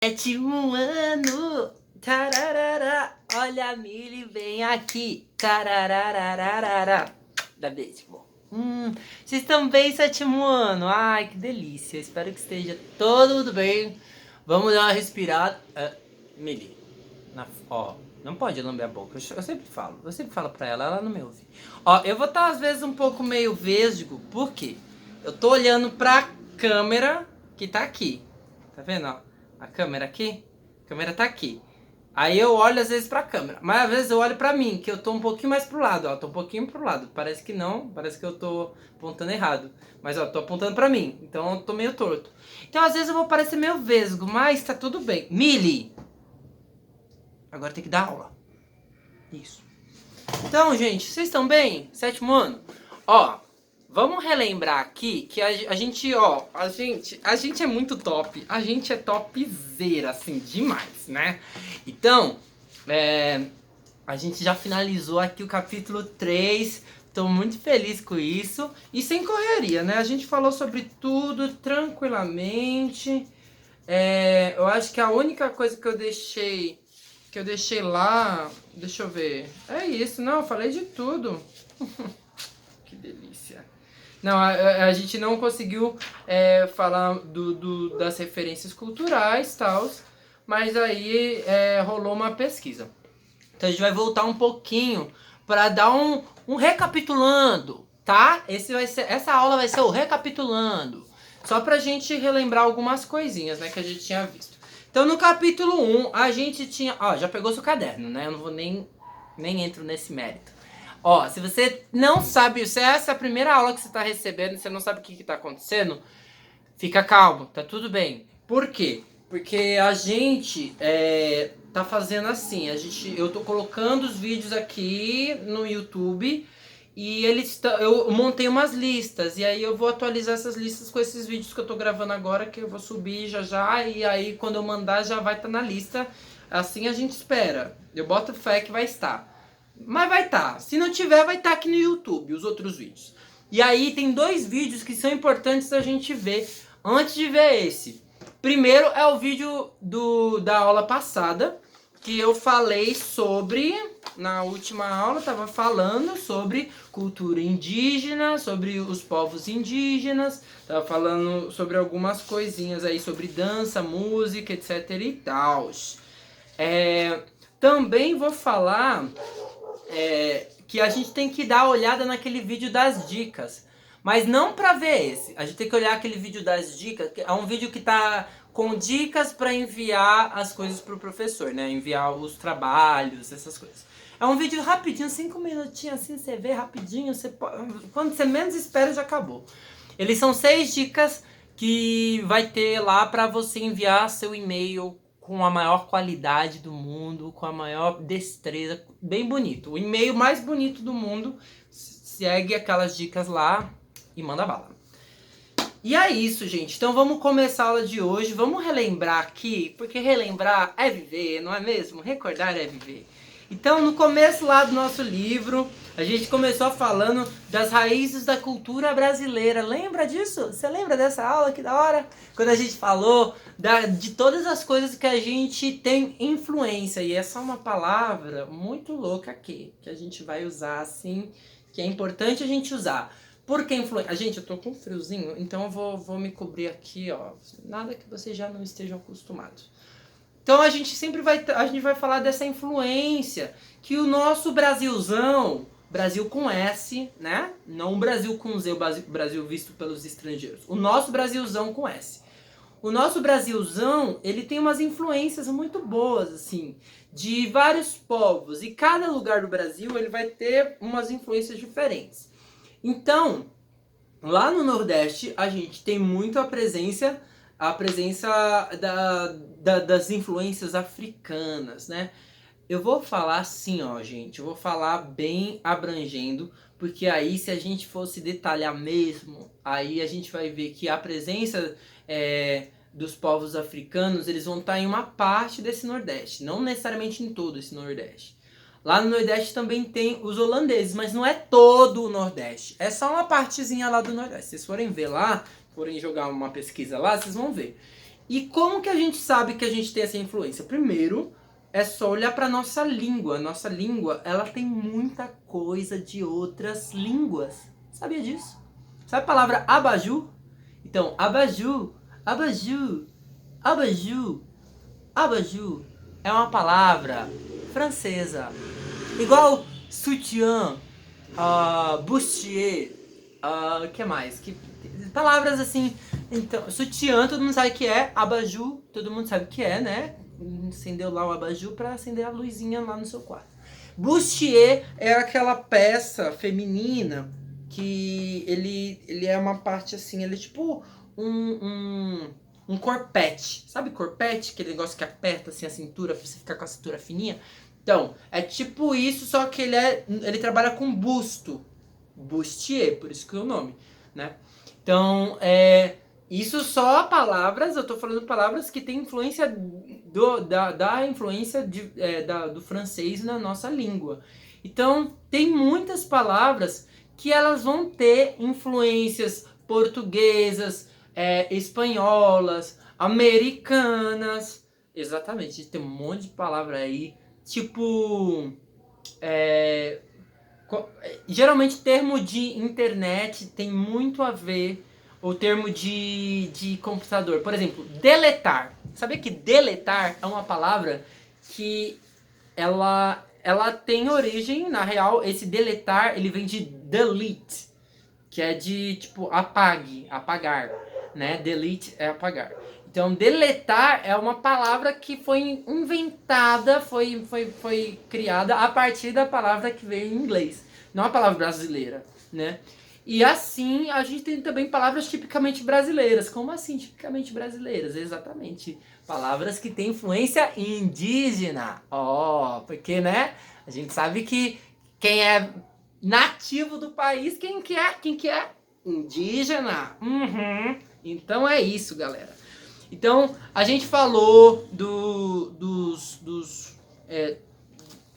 Sétimo ano, tararara, olha a Mili, vem aqui, tarararararara, da Beisebol. Vocês estão bem, sétimo ano? Ai, que delícia, espero que esteja todo bem. Vamos dar uma respirada. Mili, não pode lamber a boca, eu sempre falo pra ela não me ouve. Ó, eu vou estar às vezes um pouco meio vesgo, por quê? Eu tô olhando pra câmera que tá aqui, tá vendo, ó? A câmera aqui, a câmera tá aqui. Aí eu olho às vezes pra câmera, mas às vezes eu olho pra mim, que eu tô um pouquinho mais pro lado, ó. Tô um pouquinho pro lado, parece que não, parece que eu tô apontando errado. Mas ó, tô apontando pra mim, então eu tô meio torto. Então às vezes eu vou parecer meio vesgo, mas tá tudo bem. Mili! Agora tem que dar aula. Isso. Então, gente, vocês estão bem? Sétimo ano? Ó, vamos relembrar aqui que a gente, ó, a gente é muito top. A gente é topzera, assim, demais, né? Então, a gente já finalizou aqui o capítulo 3. Tô muito feliz com isso. E sem correria, né? A gente falou sobre tudo tranquilamente. Eu acho que a única coisa que eu deixei lá, deixa eu ver. É isso, não, eu falei de tudo. Que delícia. Não, a gente não conseguiu falar das referências culturais e tal, mas aí rolou uma pesquisa. Então a gente vai voltar um pouquinho para dar um recapitulando, tá? Essa aula vai ser o recapitulando. Só pra gente relembrar algumas coisinhas, né, que a gente tinha visto. Então no capítulo 1 a gente tinha... Ó, já pegou seu caderno, né? Eu não vou nem entro nesse mérito. Ó, se você não sabe, se essa é a primeira aula que você tá recebendo e você não sabe o que tá acontecendo, fica calmo, tá tudo bem. Por quê? Porque a gente tá fazendo assim, eu tô colocando os vídeos aqui no YouTube e eu montei umas listas e aí eu vou atualizar essas listas com esses vídeos que eu tô gravando agora, que eu vou subir já e aí quando eu mandar já vai estar na lista. Assim a gente espera. Eu boto fé que vai estar. Mas vai estar. Se não tiver, vai estar aqui no YouTube, os outros vídeos. E aí tem dois vídeos que são importantes a gente ver antes de ver esse. Primeiro é o vídeo da aula passada, que eu falei sobre, na última aula eu estava falando sobre cultura indígena, sobre os povos indígenas, estava falando sobre algumas coisinhas aí, sobre dança, música, etc e tal. Também vou falar que a gente tem que dar uma olhada naquele vídeo das dicas. Mas não pra ver esse. A gente tem que olhar aquele vídeo das dicas. É um vídeo que tá com dicas pra enviar as coisas pro professor, né? Enviar os trabalhos, essas coisas. É um vídeo rapidinho, 5 minutinhos assim, você vê rapidinho. Quando você menos espera, já acabou. Eles são 6 dicas que vai ter lá pra você enviar seu e-mail com a maior qualidade do mundo, com a maior destreza, bem bonito. O e-mail mais bonito do mundo, segue aquelas dicas lá e manda bala. E é isso, gente. Então vamos começar a aula de hoje. Vamos relembrar aqui, porque relembrar é viver, não é mesmo? Recordar é viver. Então, no começo lá do nosso livro, a gente começou falando das raízes da cultura brasileira. Lembra disso? Você lembra dessa aula? Que da hora? Quando a gente falou de todas as coisas que a gente tem influência. E essa é uma palavra muito louca aqui, que a gente vai usar assim, que é importante a gente usar. Por que influência? Gente, eu tô com friozinho, então eu vou me cobrir aqui, ó. Nada que vocês já não estejam acostumados. Então a gente vai falar dessa influência que o nosso Brasilzão, Brasil com S, né? Não o Brasil com Z, o Brasil visto pelos estrangeiros. O nosso Brasilzão com S. O nosso Brasilzão, ele tem umas influências muito boas, assim, de vários povos. E cada lugar do Brasil, ele vai ter umas influências diferentes. Então, lá no Nordeste, a gente tem muito a presença das influências africanas, né? Eu vou falar assim, ó, gente, eu vou falar bem abrangendo, porque aí se a gente fosse detalhar mesmo, aí a gente vai ver que a presença dos povos africanos, eles vão estar em uma parte desse Nordeste, não necessariamente em todo esse Nordeste. Lá no Nordeste também tem os holandeses, mas não é todo o Nordeste. É só uma partezinha lá do Nordeste. Se vocês forem ver lá, forem jogar uma pesquisa lá, vocês vão ver. E como que a gente sabe que a gente tem essa influência? Primeiro, é só olhar para nossa língua. Nossa língua, ela tem muita coisa de outras línguas. Sabia disso? Sabe a palavra abajur? Então, abajur, abajur, abajur, abajur é uma palavra francesa. Igual sutiã, bustier, que mais? Palavras assim. Então, sutiã todo mundo sabe o que é, abajur todo mundo sabe o que é, né? Acendeu lá o abajur para acender a luzinha lá no seu quarto. Bustier é aquela peça feminina que ele é uma parte assim, ele é tipo um corpete. Sabe corpete? Aquele negócio que aperta assim a cintura pra você ficar com a cintura fininha. Então, é tipo isso, só que ele trabalha com busto. Bustier, por isso que é o nome, né? Então, isso só palavras, eu tô falando palavras que têm influência da influência do francês na nossa língua. Então, tem muitas palavras que elas vão ter influências portuguesas, espanholas, americanas. Exatamente, tem um monte de palavra aí, tipo... geralmente termo de internet tem muito a ver, o termo de computador. Por exemplo, deletar. Sabia que deletar é uma palavra que ela tem origem, na real, esse deletar, ele vem de delete, que é de, tipo, apague, apagar, né? Delete é apagar. Então, deletar é uma palavra que foi inventada, foi criada a partir da palavra que veio em inglês. Não a palavra brasileira, né? E assim, a gente tem também palavras tipicamente brasileiras. Como assim tipicamente brasileiras? Exatamente. Palavras que têm influência indígena. Porque, né? A gente sabe que quem é nativo do país, quem que é? Quem que é? Indígena. Então é isso, galera. Então, a gente falou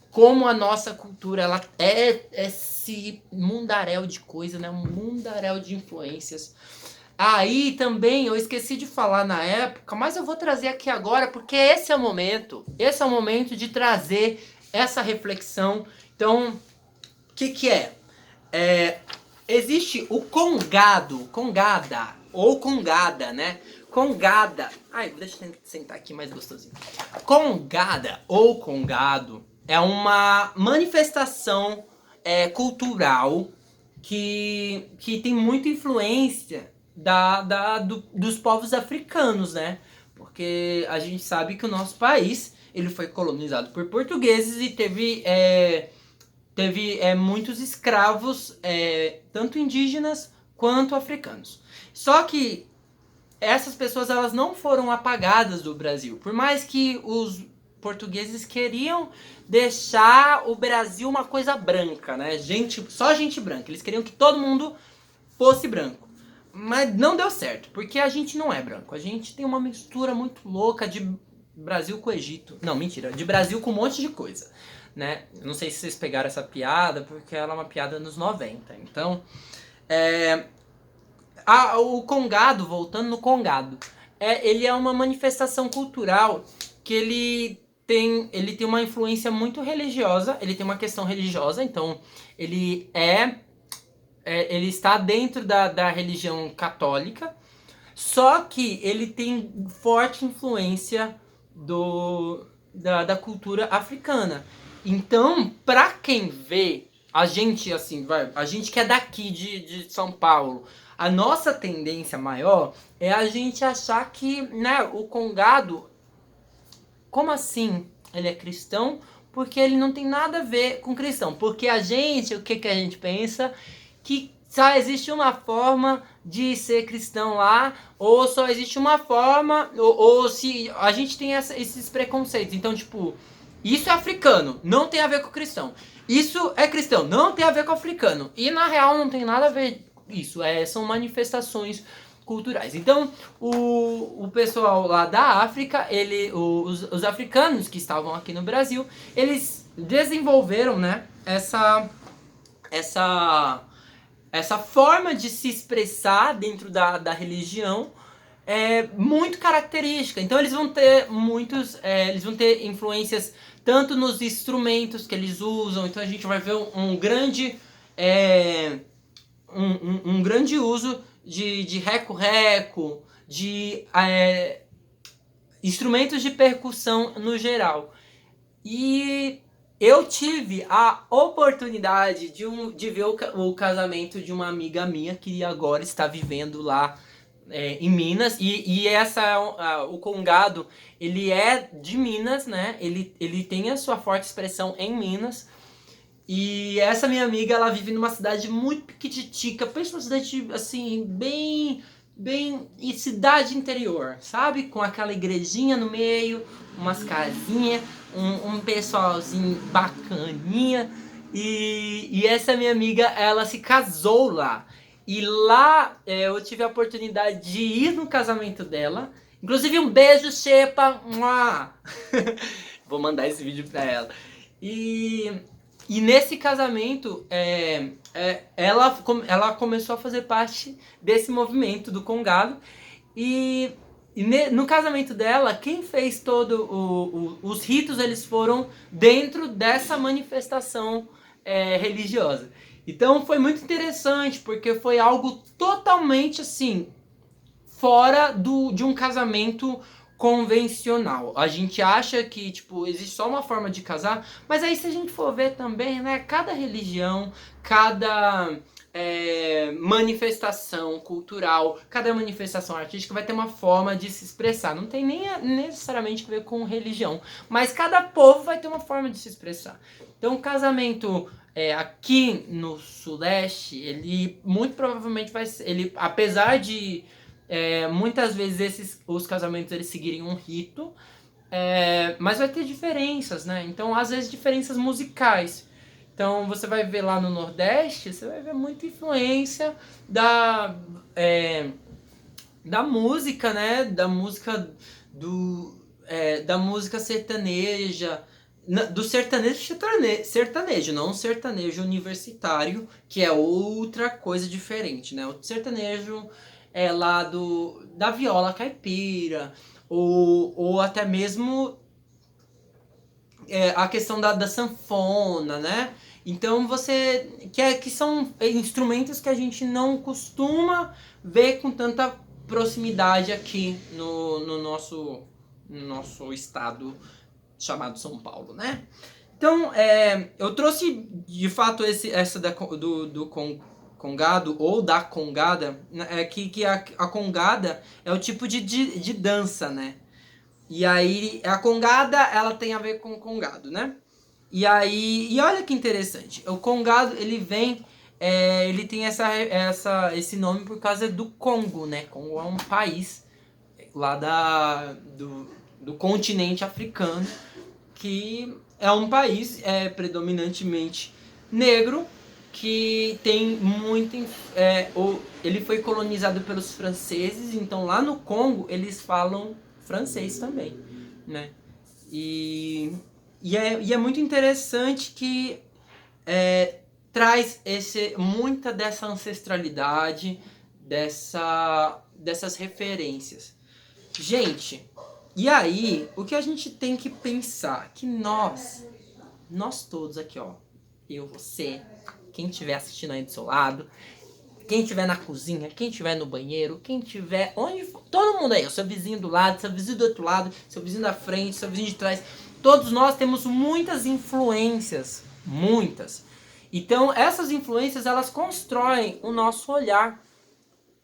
como a nossa cultura ela é esse mundaréu de coisa, né? Um mundaréu de influências. Aí também eu esqueci de falar na época, mas eu vou trazer aqui agora porque esse é o momento. Esse é o momento de trazer essa reflexão. Então, o que é? Existe o congada ou congada, né? Congada. Ai, deixa eu sentar aqui mais gostosinho. Congada ou congado é uma manifestação cultural que tem muita influência dos povos africanos, né? Porque a gente sabe que o nosso país ele foi colonizado por portugueses e teve muitos escravos, tanto indígenas quanto africanos. Só que essas pessoas elas não foram apagadas do Brasil. Por mais que os portugueses queriam deixar o Brasil uma coisa branca, né? Só gente branca. Eles queriam que todo mundo fosse branco. Mas não deu certo, porque a gente não é branco. A gente tem uma mistura muito louca de Brasil com Egito. Não, mentira. De Brasil com um monte de coisa, né? Não sei se vocês pegaram essa piada, porque ela é uma piada nos 90. Então, o congado, voltando no congado, ele é uma manifestação cultural que ele tem uma influência muito religiosa, ele tem uma questão religiosa, então ele está dentro da religião católica, só que ele tem forte influência da cultura africana. Então, pra quem vê, a gente assim, a gente que é daqui de São Paulo, a nossa tendência maior é a gente achar que, né, o congado, como assim ele é cristão? Porque ele não tem nada a ver com cristão. Porque o que a gente pensa? Que só existe uma forma de ser cristão lá, ou só existe uma forma, ou se a gente tem esses preconceitos. Então, tipo, isso é africano, não tem a ver com cristão. Isso é cristão, não tem a ver com africano. E na real não tem nada a ver isso, são manifestações culturais. Então, o pessoal lá da África, os africanos que estavam aqui no Brasil, eles desenvolveram, né, essa forma de se expressar dentro da religião, muito característica. Então eles vão ter eles vão ter influências tanto nos instrumentos que eles usam. Então a gente vai ver um grande um grande uso de reco-reco, de instrumentos de percussão no geral. E eu tive a oportunidade de ver o casamento de uma amiga minha que agora está vivendo lá em Minas. E o congado, ele é de Minas, né? Ele tem a sua forte expressão em Minas. E essa minha amiga, ela vive numa cidade muito piquititica, pensa uma cidade assim, bem cidade interior, sabe? Com aquela igrejinha no meio, umas casinhas, um pessoalzinho bacaninha. E essa minha amiga, ela se casou lá. E lá eu tive a oportunidade de ir no casamento dela. Inclusive um beijo, Xepa! Vou mandar esse vídeo pra ela. E nesse casamento, ela começou a fazer parte desse movimento do congado. No casamento dela, quem fez os ritos, eles foram dentro dessa manifestação religiosa. Então foi muito interessante, porque foi algo totalmente assim, fora de um casamento convencional. A gente acha que, tipo, existe só uma forma de casar, mas aí se a gente for ver também, né, cada religião, cada manifestação cultural, cada manifestação artística vai ter uma forma de se expressar. Não tem nem necessariamente a ver com religião, mas cada povo vai ter uma forma de se expressar. Então o casamento aqui no Sudeste, ele muito provavelmente vai ser, apesar de muitas vezes os casamentos eles seguirem um rito, mas vai ter diferenças, né? Então, às vezes, diferenças musicais. Então, você vai ver lá no Nordeste, você vai ver muita influência da música, né? Da música da música sertaneja, do sertanejo, não um sertanejo universitário, que é outra coisa diferente, né? O sertanejo lá da viola caipira, ou até mesmo a questão da sanfona, né? Então que são instrumentos que a gente não costuma ver com tanta proximidade aqui no nosso estado chamado São Paulo, né? Então, eu trouxe de fato essa do congado ou da congada, que a congada é o tipo de dança, né? E aí a congada, ela tem a ver com o congado, né? E olha que interessante, o congado, ele tem esse nome por causa do Congo, né? Congo é um país lá do continente africano, que é um país predominantemente negro, que tem muito... ele foi colonizado pelos franceses, então lá no Congo eles falam francês também, né? E é muito interessante que traz muita dessa ancestralidade, dessas referências. Gente, e aí, o que a gente tem que pensar? Que nós todos aqui, ó, eu, você, quem estiver assistindo aí do seu lado, quem estiver na cozinha, quem estiver no banheiro, quem estiver onde for, todo mundo aí, o seu vizinho do lado, seu vizinho do outro lado, seu vizinho da frente, seu vizinho de trás, todos nós temos muitas influências, muitas. Então, essas influências, elas constroem o nosso olhar.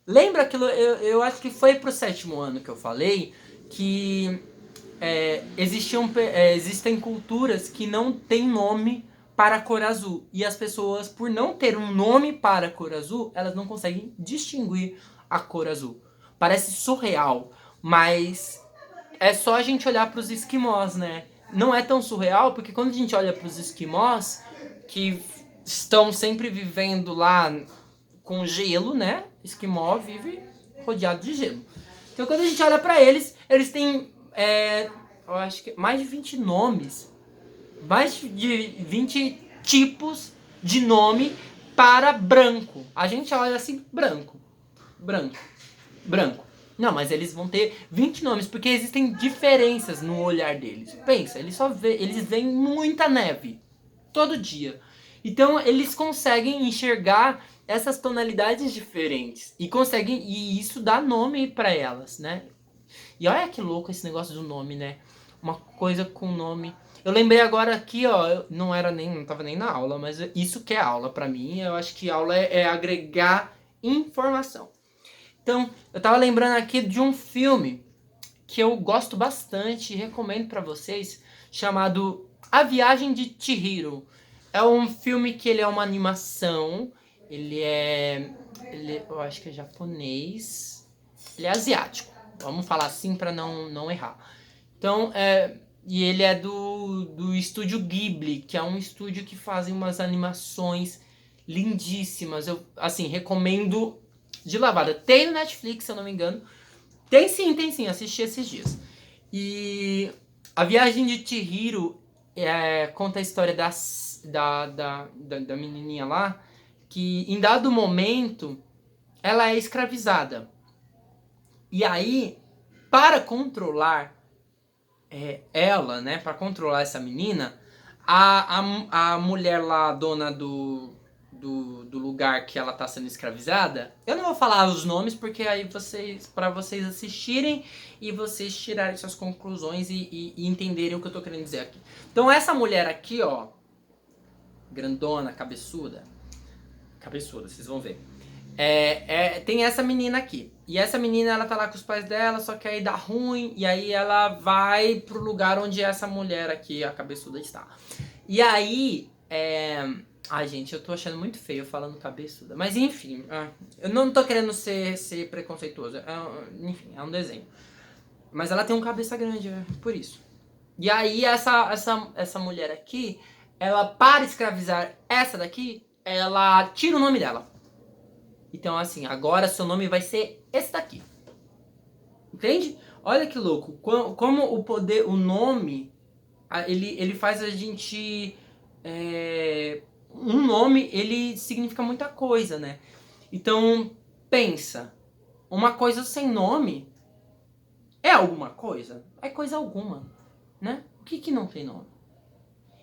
Lembra aquilo, eu acho que foi pro 7º ano que eu falei, que existem culturas que não têm nome para a cor azul. E as pessoas, por não ter um nome para a cor azul, elas não conseguem distinguir a cor azul. Parece surreal, mas é só a gente olhar para os esquimós, né? Não é tão surreal, porque quando a gente olha para os esquimós, que estão sempre vivendo lá com gelo, né? Esquimó vive rodeado de gelo. Então quando a gente olha para eles têm, eu acho que mais de 20 nomes, mais de 20 tipos de nome para branco. A gente olha assim, branco, branco, branco. Não, mas eles vão ter 20 nomes, porque existem diferenças no olhar deles. Pensa, eles veem muita neve todo dia. Então eles conseguem enxergar essas tonalidades diferentes e isso dá nome para elas, né? E olha que louco esse negócio do nome, né? Uma coisa com nome. Eu lembrei agora aqui, ó, não tava nem na aula, mas isso que é aula pra mim. Eu acho que aula é agregar informação. Então, eu tava lembrando aqui de um filme que eu gosto bastante e recomendo pra vocês, chamado A Viagem de Chihiro. É um filme que ele é uma animação, eu acho que é japonês, ele é asiático. Vamos falar assim pra não errar. Então, e ele é do estúdio Ghibli, que é um estúdio que fazem umas animações lindíssimas. Eu, assim, recomendo de lavada. Tem no Netflix, se eu não me engano. Tem sim, assisti esses dias. E A Viagem de Chihiro conta a história da menininha lá, que em dado momento ela é escravizada. E aí, para controlar ela, né, para controlar essa menina, a mulher lá, dona do lugar que ela tá sendo escravizada, eu não vou falar os nomes porque aí para vocês assistirem e vocês tirarem suas conclusões e entenderem o que eu tô querendo dizer aqui. Então essa mulher aqui, ó, grandona, cabeçuda, vocês vão ver. Tem essa menina aqui. E essa menina, ela tá lá com os pais dela, só que aí dá ruim, e aí ela vai pro lugar onde essa mulher aqui, a cabeçuda, está. E aí, ai, gente, eu tô achando muito feio falando cabeçuda. Mas enfim, eu não tô querendo ser preconceituoso. Enfim, é um desenho. Mas ela tem um cabeça grande, por isso. E aí, essa mulher aqui, ela, para escravizar essa daqui, ela tira o nome dela. Então, assim, agora seu nome vai ser esse daqui. Entende? Olha que louco. Como o poder, o nome, ele faz a gente... um nome, ele significa muita coisa, né? Então, pensa. Uma coisa sem nome é alguma coisa? É coisa alguma, né? O que não tem nome?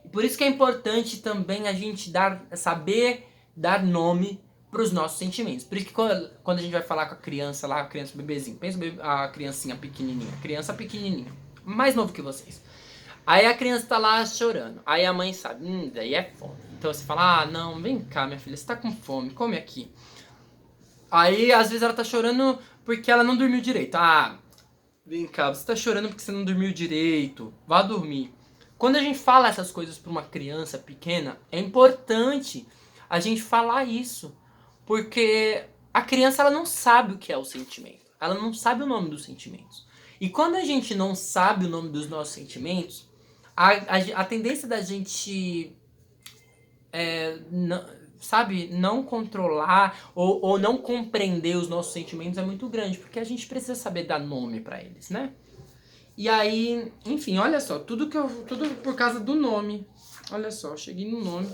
E por isso que é importante também a gente saber dar nome para os nossos sentimentos. Por isso que quando a gente vai falar com a criança lá, a criança bebezinho, pensa a criancinha pequenininha, criança pequenininha, mais novo que vocês. Aí a criança tá lá chorando. Aí a mãe sabe, daí é fome. Então você fala, não, vem cá minha filha, você tá com fome, come aqui. Aí às vezes ela tá chorando porque ela não dormiu direito. Vem cá, você tá chorando porque você não dormiu direito, vá dormir. Quando a gente fala essas coisas para uma criança pequena, é importante a gente falar isso. Porque a criança, ela não sabe o que é o sentimento. Ela não sabe o nome dos sentimentos. E quando a gente não sabe o nome dos nossos sentimentos, a tendência da gente, não controlar ou não compreender os nossos sentimentos é muito grande. Porque a gente precisa saber dar nome pra eles, né? E aí, enfim, olha só, tudo por causa do nome. Olha só, cheguei no nome.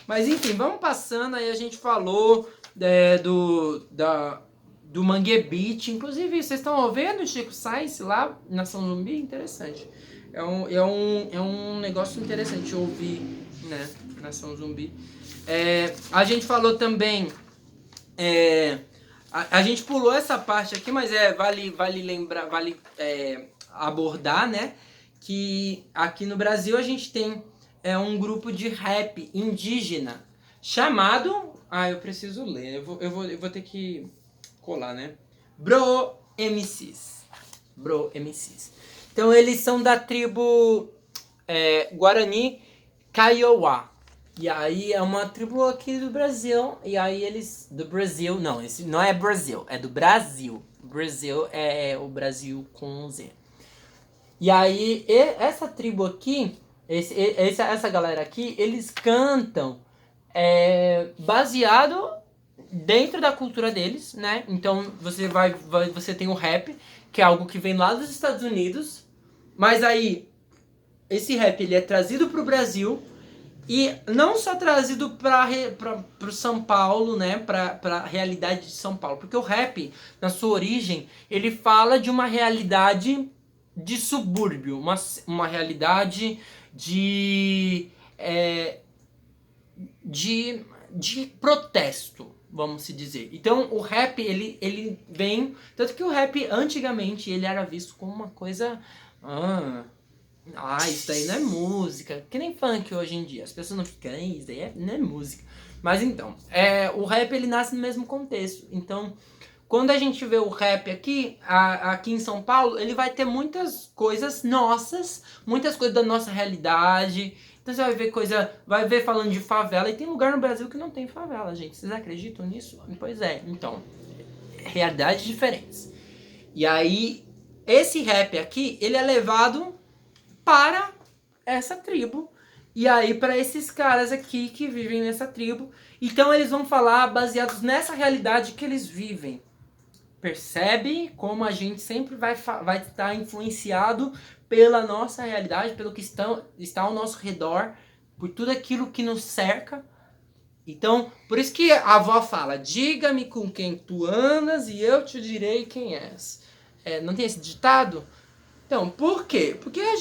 Mas enfim, vamos passando, aí a gente falou do Mangue Beach. Inclusive, vocês estão vendo o Chico Science lá, Nação Zumbi? Interessante. É um negócio interessante ouvir, né, Nação Zumbi. A gente falou também... a gente pulou essa parte aqui, mas vale lembrar, abordar, né, que aqui no Brasil a gente tem um grupo de rap indígena chamado... eu preciso ler, eu vou ter que colar, né? Bro MCs. Então eles são da tribo Guarani Kaiowá. E aí é uma tribo aqui do Brasil. E aí eles... Do Brasil... Não, esse não é Brasil, é do Brasil. Brasil é o Brasil com Z. E aí essa tribo aqui, essa galera aqui, eles cantam baseado dentro da cultura deles, né? Então você tem o rap, que é algo que vem lá dos Estados Unidos, mas aí esse rap ele é trazido pro Brasil E não só trazido para o São Paulo, né, para a realidade de São Paulo, porque o rap, na sua origem, ele fala de uma realidade de subúrbio, uma realidade de, é, de protesto, vamos se dizer. Então o rap, ele vem... Tanto que o rap, antigamente, ele era visto como uma coisa... isso daí não é música. Que nem funk hoje em dia. As pessoas não ficam, isso daí não é música. Mas então, o rap, ele nasce no mesmo contexto. Então, quando a gente vê o rap aqui em São Paulo, ele vai ter muitas coisas nossas, muitas coisas da nossa realidade. Então você vai ver falando de favela, e tem lugar no Brasil que não tem favela, gente. Vocês acreditam nisso? Pois é, então, realidades diferentes. E aí, esse rap aqui, ele é levado para essa tribo. E aí, para esses caras aqui que vivem nessa tribo. Então, eles vão falar baseados nessa realidade que eles vivem. Percebe como a gente sempre vai estar influenciado pela nossa realidade, pelo que está ao nosso redor, por tudo aquilo que nos cerca. Então, por isso que a avó fala, diga-me com quem tu andas e eu te direi quem és. Não tem esse ditado? Então, por quê? Porque a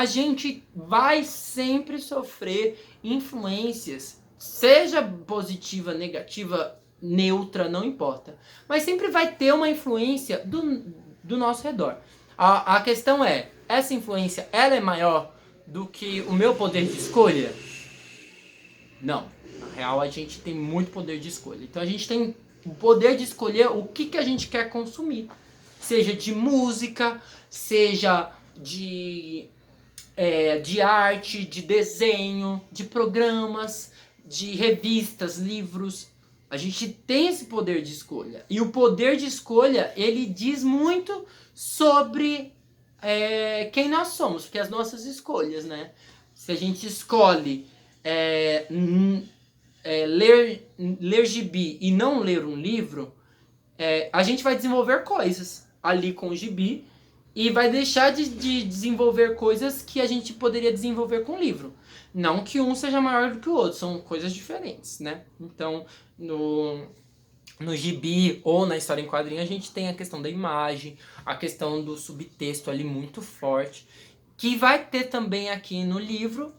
gente vai sempre sofrer influências, seja positiva, negativa, neutra, não importa. Mas sempre vai ter uma influência do nosso redor. A questão é, essa influência, ela é maior do que o meu poder de escolha? Não. Na real, a gente tem muito poder de escolha. Então a gente tem o poder de escolher o que a gente quer consumir. Seja de música, seja de arte, de desenho, de programas, de revistas, livros. A gente tem esse poder de escolha. E o poder de escolha, ele diz muito sobre quem nós somos, porque as nossas escolhas, né? Se a gente escolhe ler gibi e não ler um livro, a gente vai desenvolver coisas ali com o gibi e vai deixar de desenvolver coisas que a gente poderia desenvolver com o livro. Não que um seja maior do que o outro, são coisas diferentes, né? Então, no gibi ou na história em quadrinho, a gente tem a questão da imagem, a questão do subtexto ali muito forte, que vai ter também aqui no livro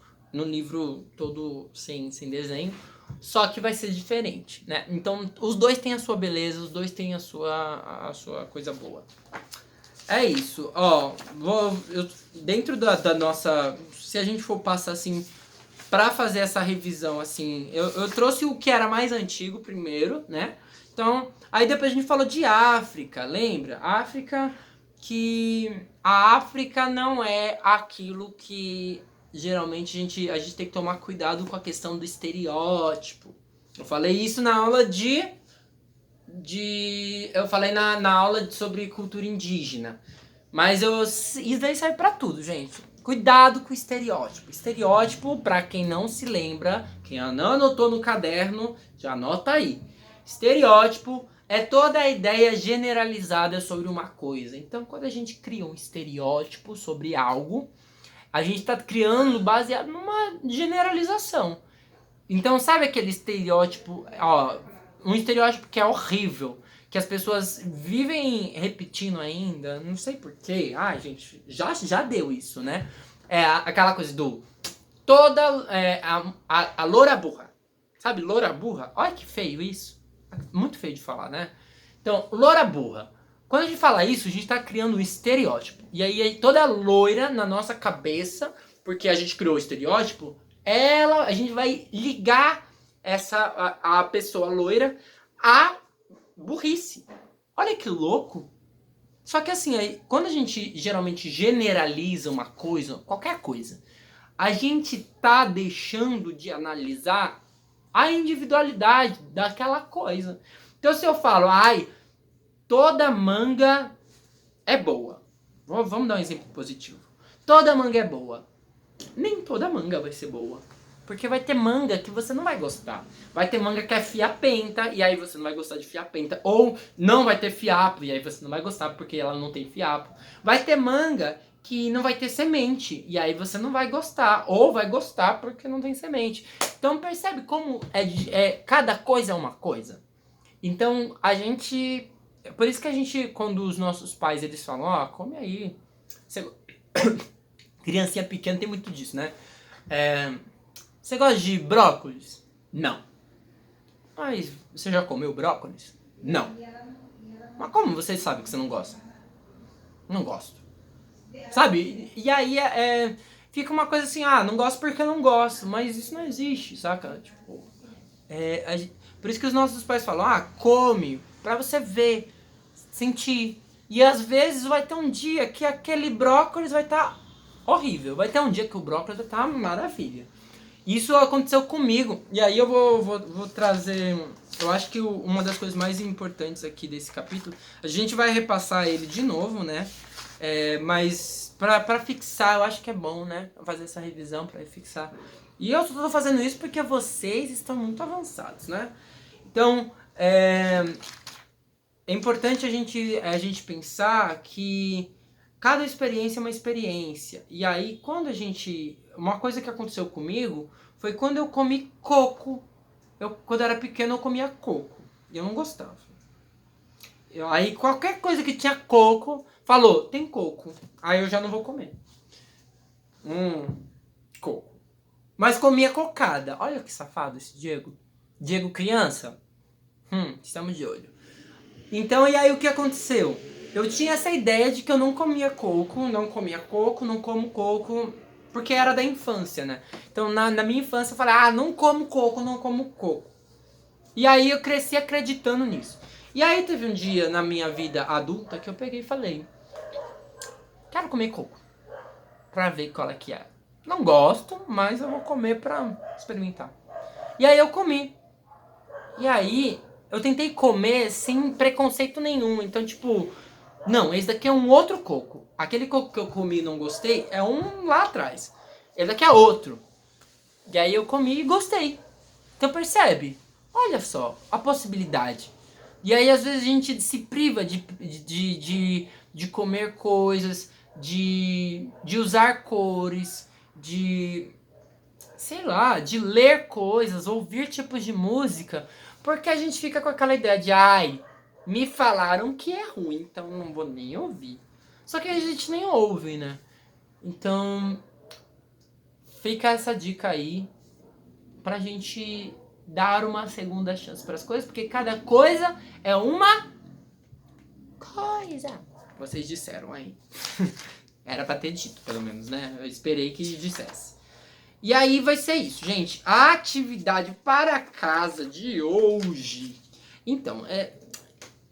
todo sem desenho, só que vai ser diferente, né? Então, os dois têm a sua beleza, os dois têm a sua coisa boa. É isso, ó, dentro da nossa, se a gente for passar assim, pra fazer essa revisão assim, eu trouxe o que era mais antigo primeiro, né? Então, aí depois a gente falou de África, lembra? A África não é aquilo que geralmente a gente tem que tomar cuidado com a questão do estereótipo. Eu falei isso na aula eu falei na aula sobre cultura indígena. Mas isso daí serve pra tudo, gente. Cuidado com o estereótipo. Estereótipo, pra quem não se lembra, quem não anotou no caderno, já anota aí. Estereótipo é toda a ideia generalizada sobre uma coisa. Então, quando a gente cria um estereótipo sobre algo, a gente está criando baseado numa generalização. Então, sabe aquele estereótipo, um estereótipo que é horrível, que as pessoas vivem repetindo ainda, não sei porquê. Ai, gente, já deu isso, né? Aquela coisa do a loura burra. Sabe, loura burra? Olha que feio isso. Muito feio de falar, né? Então, loura burra. Quando a gente fala isso, a gente tá criando um estereótipo. E aí toda loira na nossa cabeça, porque a gente criou o estereótipo, a gente vai ligar a pessoa loira a burrice. Olha que louco. Só que assim, quando a gente geralmente generaliza uma coisa, qualquer coisa, a gente tá deixando de analisar a individualidade daquela coisa. Então se eu falo, toda manga é boa. Vamos dar um exemplo positivo. Toda manga é boa. Nem toda manga vai ser boa. Porque vai ter manga que você não vai gostar. Vai ter manga que é fiapenta, e aí você não vai gostar de fiapenta. Ou não vai ter fiapo, e aí você não vai gostar porque ela não tem fiapo. Vai ter manga que não vai ter semente. E aí você não vai gostar. Ou vai gostar porque não tem semente. Então percebe como cada coisa é uma coisa? Então a gente... Por isso que a gente, quando os nossos pais eles falam, ó, come aí. Você... Criancinha pequena tem muito disso, né? Você gosta de brócolis? Não. Mas você já comeu brócolis? Não. Mas como você sabe que você não gosta? Não gosto. Sabe? E aí fica uma coisa assim, não gosto porque eu não gosto. Mas isso não existe, saca? Tipo, por isso que os nossos pais falam, come, pra você ver, sentir. E às vezes vai ter um dia que aquele brócolis vai estar horrível. Vai ter um dia que o brócolis vai estar maravilha. Isso aconteceu comigo. E aí eu vou trazer... Eu acho que uma das coisas mais importantes aqui desse capítulo... A gente vai repassar ele de novo, né? Mas pra fixar, eu acho que é bom, né? Fazer essa revisão pra fixar. E eu só tô fazendo isso porque vocês estão muito avançados, né? Então, é importante a gente pensar que cada experiência é uma experiência. E aí, quando a gente... Uma coisa que aconteceu comigo foi quando eu comi coco. Quando eu era pequeno, eu comia coco. E eu não gostava. Aí, qualquer coisa que tinha coco, falou, tem coco. Aí eu já não vou comer. Coco. Mas comia cocada. Olha que safado esse Diego. Diego criança. Estamos de olho. Então, e aí o que aconteceu? Eu tinha essa ideia de que eu não comia coco, não como coco, porque era da infância, né? Então, na minha infância, eu falei, não como coco. E aí eu cresci acreditando nisso. E aí teve um dia na minha vida adulta que eu peguei e falei, quero comer coco, pra ver qual é que é. Não gosto, mas eu vou comer pra experimentar. E aí eu comi. E aí eu tentei comer sem preconceito nenhum. Então, tipo, não, esse daqui é um outro coco. Aquele coco que eu comi e não gostei é um lá atrás. Esse daqui é outro. E aí eu comi e gostei. Então percebe? Olha só, a possibilidade. E aí às vezes a gente se priva de comer coisas, de usar cores, sei lá, de ler coisas, ouvir tipos de música, porque a gente fica com aquela ideia de, me falaram que é ruim, então não vou nem ouvir. Só que a gente nem ouve, né? Então, fica essa dica aí pra gente dar uma segunda chance para as coisas, porque cada coisa é uma coisa. Vocês disseram aí. Era pra ter dito, pelo menos, né? Eu esperei que dissesse. E aí vai ser isso, gente. A atividade para casa de hoje. Então, é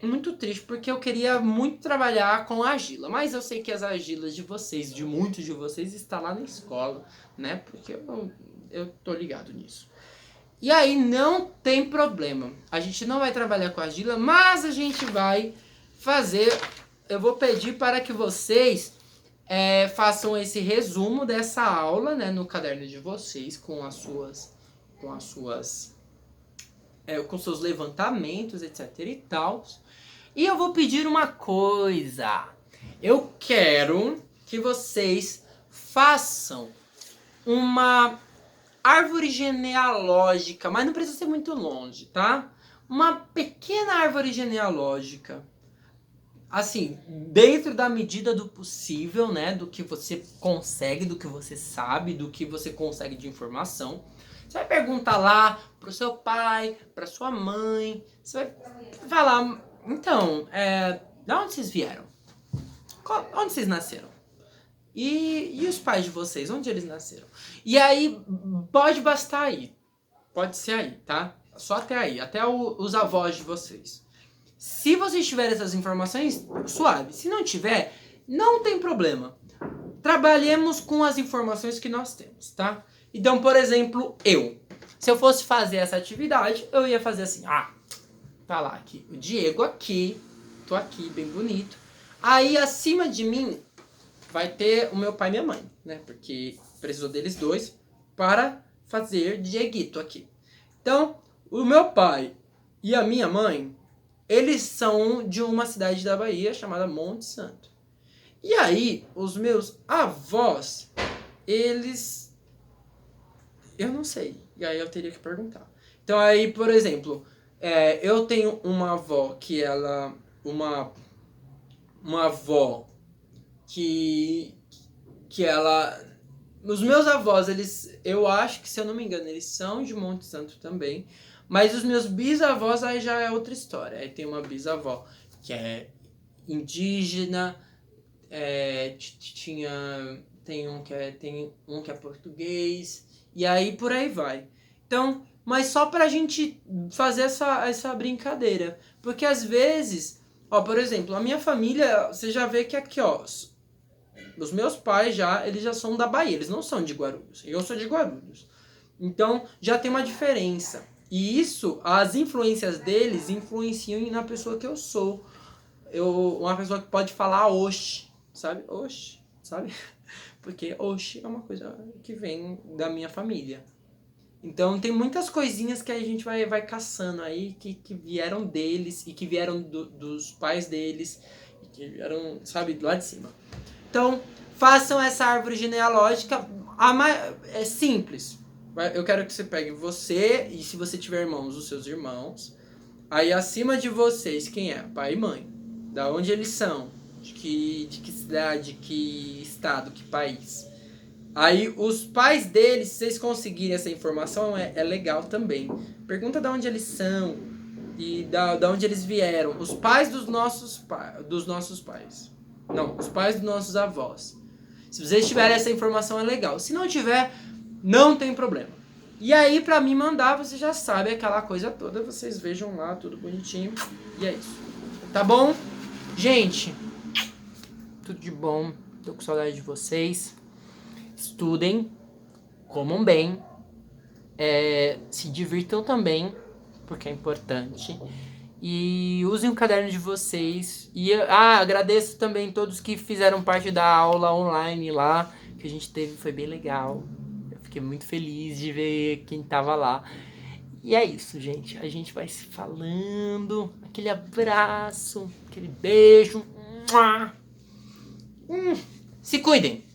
muito triste porque eu queria muito trabalhar com argila. Mas eu sei que as argilas de vocês, de muitos de vocês, está lá na escola, né? Porque eu tô ligado nisso. E aí não tem problema. A gente não vai trabalhar com argila, mas a gente vai fazer... Eu vou pedir para que vocês... façam esse resumo dessa aula, né, no caderno de vocês, com seus levantamentos, etc e tal. E eu vou pedir uma coisa. Eu quero que vocês façam uma árvore genealógica, mas não precisa ser muito longe, tá? Uma pequena árvore genealógica. Assim, dentro da medida do possível, né? Do que você consegue, do que você sabe, do que você consegue de informação. Você vai perguntar lá pro seu pai, pra sua mãe. Você vai falar, então, de onde vocês vieram? Onde vocês nasceram? E os pais de vocês, onde eles nasceram? E aí, pode bastar aí. Pode ser aí, tá? Só até aí, até os avós de vocês. Se vocês tiverem essas informações, suave. Se não tiver, não tem problema. Trabalhemos com as informações que nós temos, tá? Então, por exemplo, se eu fosse fazer essa atividade, eu ia fazer assim, tá lá aqui, o Diego aqui, tô aqui, bem bonito. Aí, acima de mim, vai ter o meu pai e minha mãe, né? Porque precisou deles dois para fazer Dieguito aqui. Então, o meu pai e a minha mãe... Eles são de uma cidade da Bahia chamada Monte Santo. E aí, os meus avós, eles... eu não sei. E aí eu teria que perguntar. Então aí, por exemplo, eu tenho uma avó que ela... Uma avó que ela... Os meus avós, eles... eu acho que, se eu não me engano, eles são de Monte Santo também. Mas os meus bisavós aí já é outra história. Aí tem uma bisavó que é indígena, tem um que é português, e aí por aí vai. Então, mas só pra gente fazer essa brincadeira. Porque às vezes, ó, por exemplo, a minha família, você já vê que aqui, ó, os meus pais eles já são da Bahia, eles não são de Guarulhos. Eu sou de Guarulhos. Então, já tem uma diferença. E isso, as influências deles influenciam na pessoa que eu sou. Uma pessoa que pode falar oxe, sabe? Oxe, sabe? Porque oxe é uma coisa que vem da minha família. Então tem muitas coisinhas que a gente vai caçando aí que vieram deles e que vieram dos pais deles e que vieram, sabe, lá de cima. Então, façam essa árvore genealógica. É simples. Eu quero que você pegue você e, se você tiver irmãos, os seus irmãos. Aí acima de vocês, quem é? Pai e mãe. Da onde eles são? De que cidade, que estado, que país. Aí os pais deles, se vocês conseguirem essa informação, é legal também. Pergunta de onde eles são e da onde eles vieram. Os pais dos nossos pais. Não, os pais dos nossos avós. Se vocês tiverem essa informação, é legal. Se não tiver, não tem problema. E aí, pra mim mandar, você já sabe aquela coisa toda. Vocês vejam lá, tudo bonitinho. E é isso. Tá bom? Gente, tudo de bom. Tô com saudade de vocês. Estudem, comam bem, se divirtam também, porque é importante. E usem o caderno de vocês. E agradeço também todos que fizeram parte da aula online lá, que a gente teve, foi bem legal. Eu fiquei muito feliz de ver quem tava lá. E é isso, gente. A gente vai se falando. Aquele abraço, aquele beijo. Se cuidem!